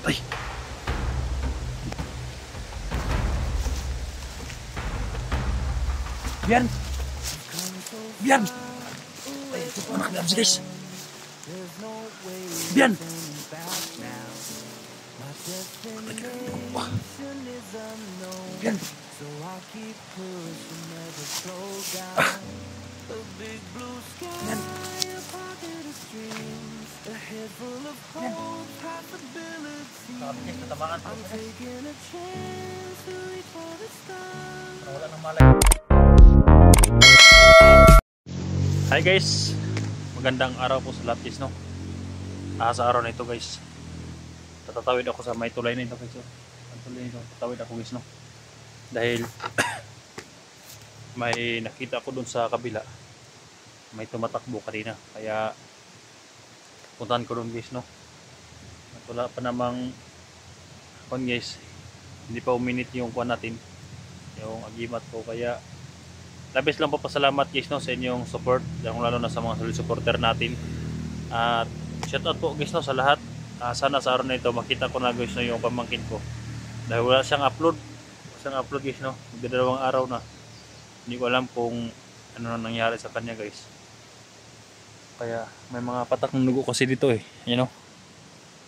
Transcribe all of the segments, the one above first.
Ay. Bian. Bian. Ay, ito po anak ni Abs guys. Bian. Bian. Bian. Sabi guys, natamaan po. Wala nang malay. Hi guys, magandang araw po sa lahat guys, no? Sa araw na ito guys, tatatawid ako sa may tulay na ito guys, no? Ang tulay nito, tatawid ako guys, no? Dahil may nakita ko dun sa kabila, may tumatakbo kanina, kaya puntahan ko dun guys, no? At wala pa namang kon guys, hindi pa uminit yung kuwan natin, yung agimat ko, kaya labis lang po pasalamat guys, no, sa inyong support, lalo na sa mga solid supporter natin. At shout out po guys, no, sa lahat. Sana sa araw na ito makita ko na guys, no, yung pamangkin ko, dahil wala siyang upload guys, no, magdadalawang araw na, hindi ko alam kung ano na nangyari sa kanya guys. Kaya may mga patak ng dugo kasi dito eh, you know,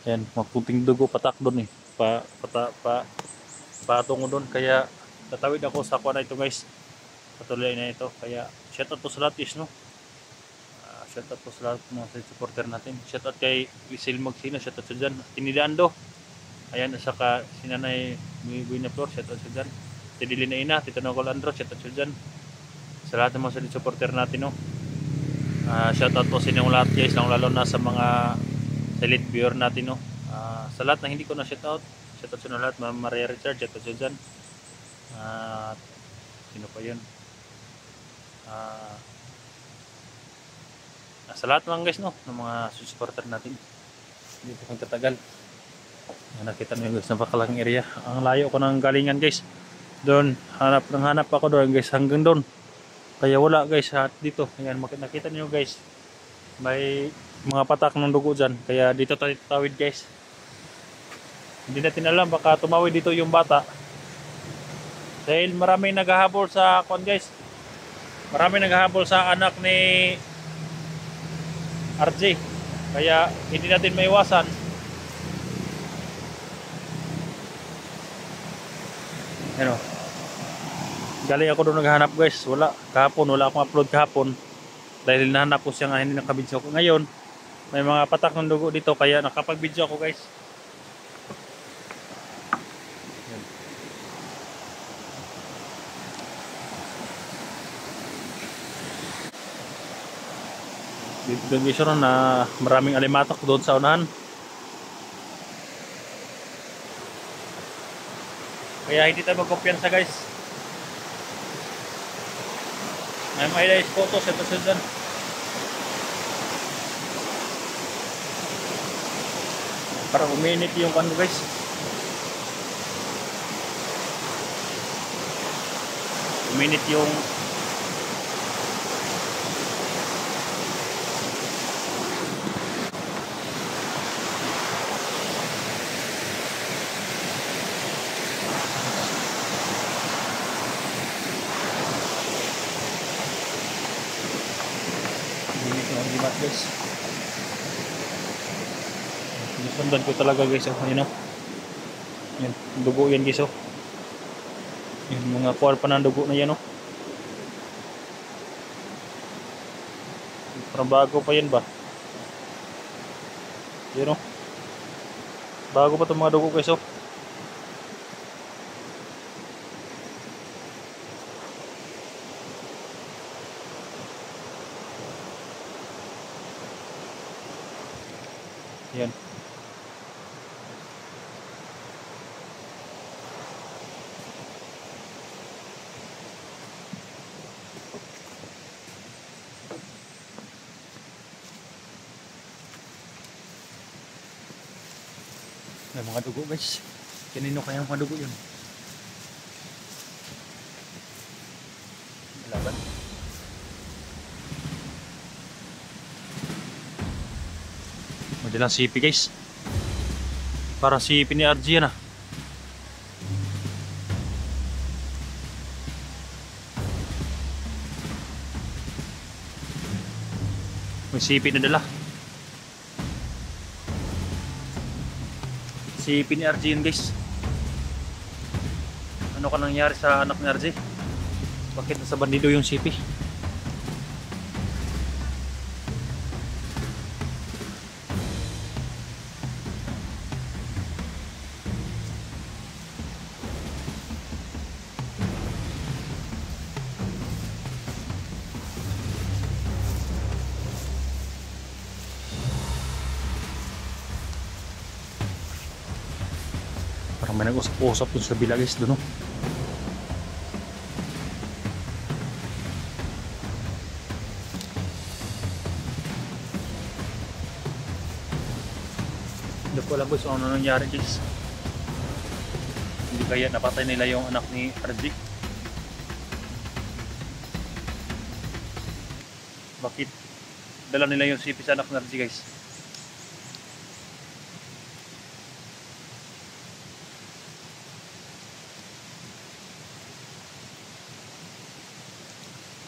yan, magputing dugo, patak doon eh, patungo doon, kaya tatawid ako sa kuwan na ito guys, patuloy na ito. Kaya shout out po sa lahat guys, no? Shout out po sa lahat mga supporter natin. Shout out kay Wisil Magsina, shout out sa dyan. Tinidando, ayan, saka sinanay Buy na Flor, shout out sa dyan. Tidili na Ina, Tito Nocol Andro, shout out sa dyan. Sa lahat ng mga supporter natin, no? Shout out po sa inyong lahat guys, lalo na sa mga elite viewer natin, no? Sa lahat na hindi ko na shout out sa lahat, Ma'am Maria Richard, shout out sa dyan. Sino pa yun? Sa lahat lang guys, no, ng mga supporter natin, hindi po katagal. Nakita nyo guys, napakalaking area. Ang layo ko ng galingan guys, doon hanap ako doon guys, hanggang doon, kaya wala guys dito. Ayan, nakita nyo guys, may mga patak ng dugo dyan, kaya dito tayo tatawid guys. Hindi natin alam, baka tumawid dito yung bata, dahil maraming naghahabol sa kon guys, maraming naghahabol sa anak ni RJ, kaya hindi natin maiwasan. Ano, galing ako doon naghahanap guys, wala akong upload kahapon dahil nahanap ko siya nga, hindi nakabidyo ko. Ngayon may mga patak ng dugo dito, kaya nakapag-video ako guys. Dito guys, na maraming alimatok doon sa unahan, kaya hindi tayo magkumpiyansa guys. May mga photos ito sa dyan. Para uminit yung ano guys, uminit yung limat guys. Sinusundan ko talaga guys, oh, you know, yan, dugo yan guys, oh, yung mga kuwar pa ng dugo na yan, oh, parang bago pa yan ba, yun, oh, bago pa itong mga dugo guys, oh. Yan. May mga dugo guys. Kanino kaya mga dugo yun? Laban. Madalang sipi guys. Para si ni RG yan ah. May CP na dala. Si ni RG yun guys. Ano ka nangyari sa anak ni RG? Bakit nasa bandido yung CP? Parang may nag-usap-usap dun sa bila guys dun oh. Hindi ko alam guys ano nangyari guys. Hindi kaya napatay nila yung anak ni RG? Bakit dala nila yung CP sa anak ni RG guys?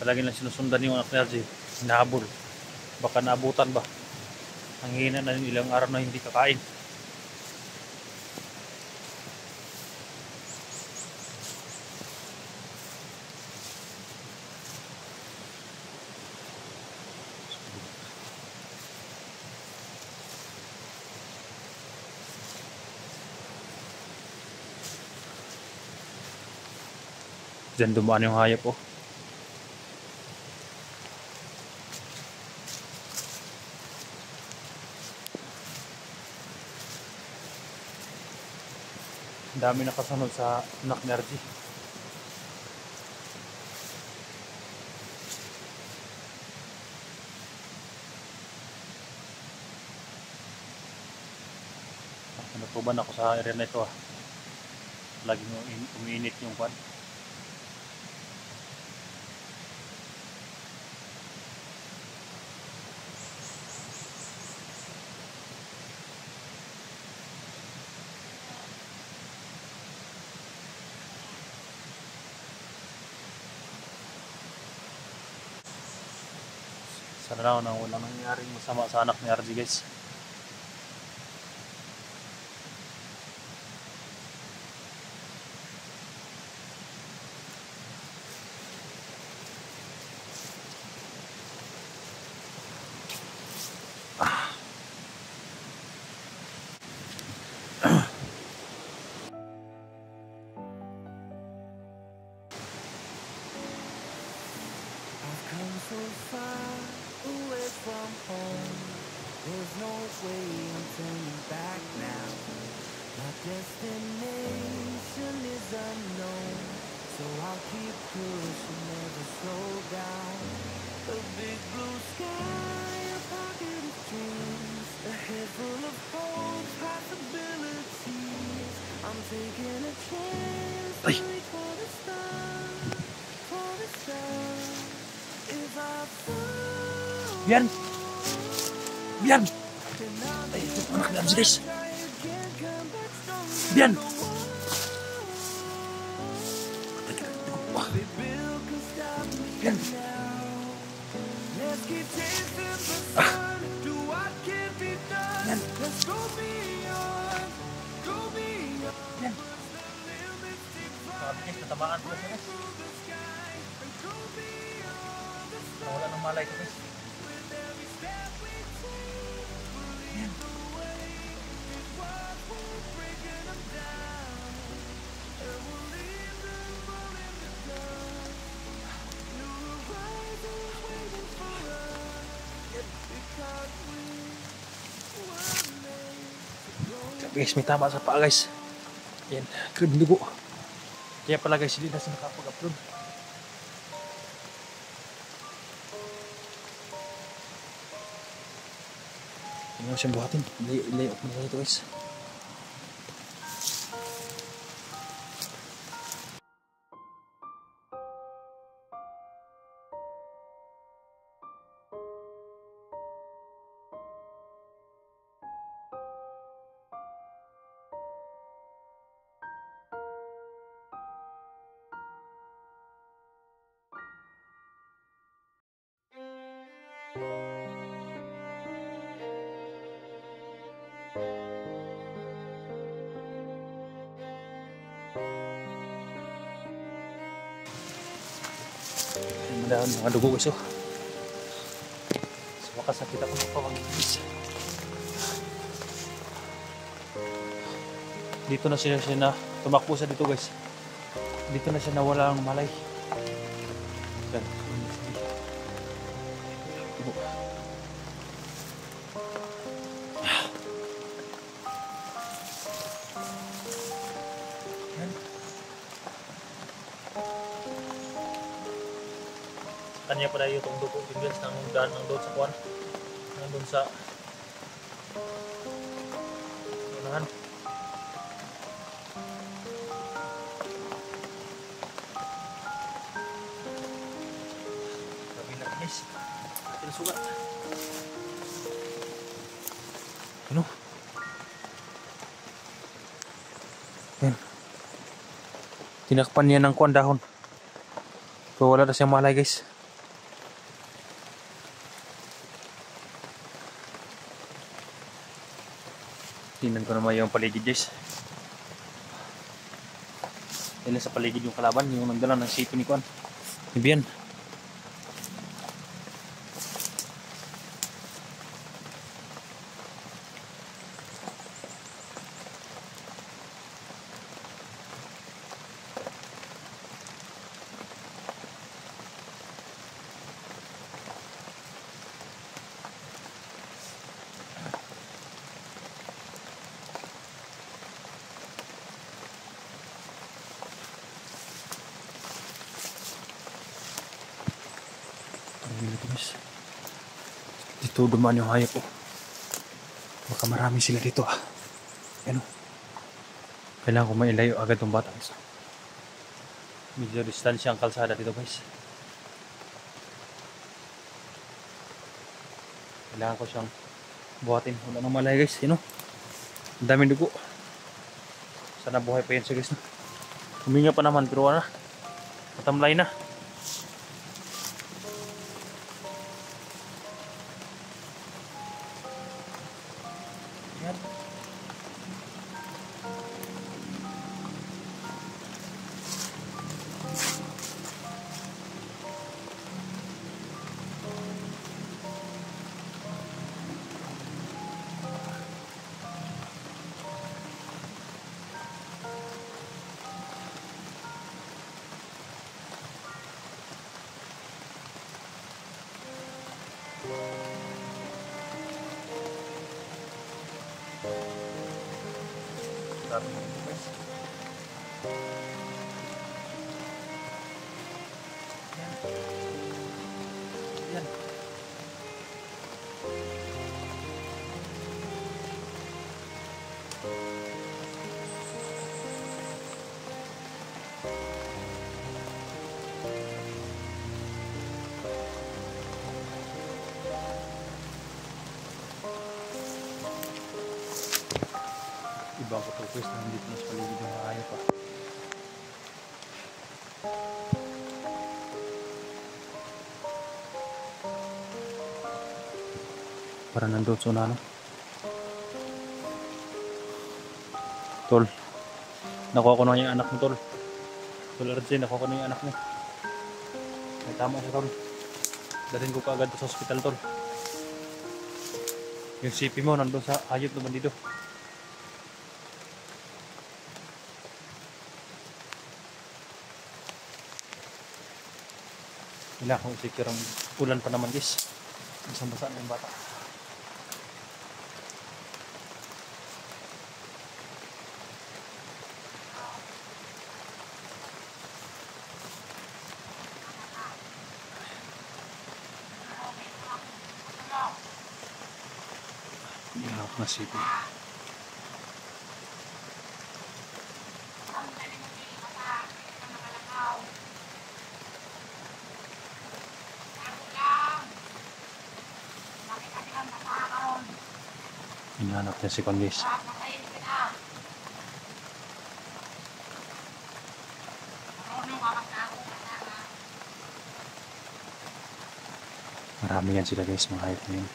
Palagi lang sinusundan yung anak ni RG. Hinahabol. Baka naabutan ba? Ang hina na ilang araw na hindi kakain. Diyan dumaan yung hayop oh. Ang dami nakasunod sa anak ni RG. Natuban ako sa area na ito ah. Laging umiinit yung kwan. Sana lang na walang nangyaring masama sa anak ni RG guys. Come so far away from home. There's no way I'm turning back now. My destination is unknown, so I'll keep pushing, never slow down. A big blue sky, a pocket of dreams, a head full of hope, possibilities. I'm taking a chance to reach for the stars, for the stars. Bian! Bian! Ay, ito anak ni RG guys. Bian! Bian! Ah! Bian! Bian! Sabi guys, natamaan ko siya guys. Wala nang malay ko guys. Yan. Guys, may tama sa paa guys. Yan, krim dugo. Kaya pala guys, hindi na siya nakapag-upload. Hindi mo siyang buhatin. Lay-up mo na ito guys. Madaan mga dugo guys oh. Sa wakas nakita ko magpapagigis. Dito na siya na tumakbo sa dito guys. Dito na siya nawala ng malay. Yan. Yan. Kanya pala yung dugo yung guys nang daan ng doon sa kuwan. Nandun sa unahan. Guys, atin sugat. Ano? Yan. Tinakpan niya ng kuwan dahon. So wala na siyang malay guys. Tingnan ko naman yung paligid guys. Yan sa paligid yung kalaban, yung nagdala ng sipo ni kuwan. Ibiyan. Dito dumaan yung hayop oh. Baka marami sila dito ah. Ano? Kailangan ko mailayo agad yung bata. Medyo distansya ang kalsada dito guys. Kailangan ko siyang buhatin. Wala nang malay guys. Ano? Ang daming dugo. Sana buhay pa yan siya guys. Huminga pa naman pero ano? Matamlay na. Yan. Dami mo guys. Yan. Yan. Ibang katupis na hindi na sa paligid ng hayop pa. Para nandun sa unano. Tol, nakuha ko na yung anak mo tol. Tol Arjen, nakuha ko na yung anak mo. May tama siya tol. Dalhin ko kaagad sa hospital tol. Yung CP mo nandun sa hayop naman dito. Wala akong secure ang ulan pa naman guys. Basang-basa na yung bata. Hindi ako nasipo. Hinahanap niya si Kondis. Marami yan sila guys, mga hayop na yun.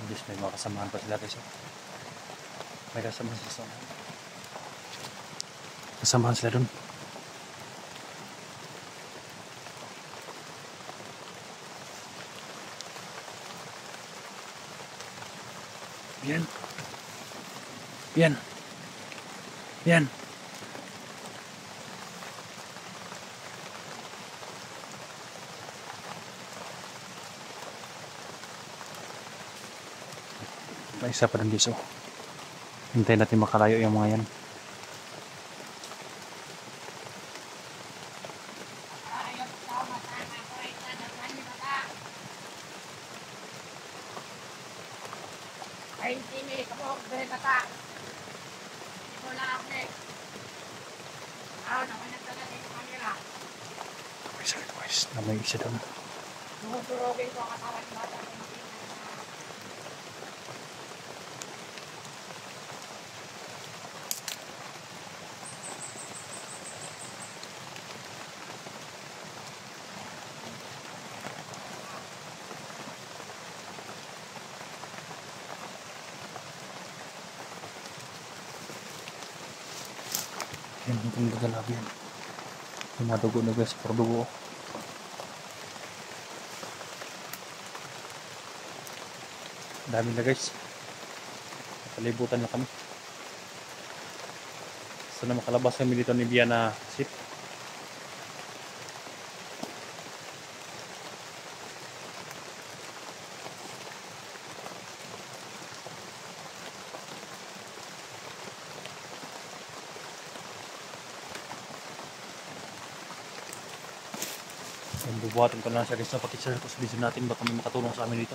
At least may mga kasamahan pa sila guys. May kasamahan sila sa kasamahan sila dun. Yan. Yan. Yan. May isa pa dun guys. Hintayin natin makalayo yung mga yan. Ay, sini, kapag berkata. Ito lang ako eh. Naman nagdala sa kanila. May isa dun guys. Na may isa dun. Tumuturogin ko ang katawan ng bata. Yan, itong gagalabi yan. Yung mga dugo na guys, puro dugo. Dami na guys. Kalibutan na kami. Sana makalabas kami dito ni Biana Sip. Bubuhatin ko na siya guys na pakishare ko sa video natin, baka may makatulong sa amin dito.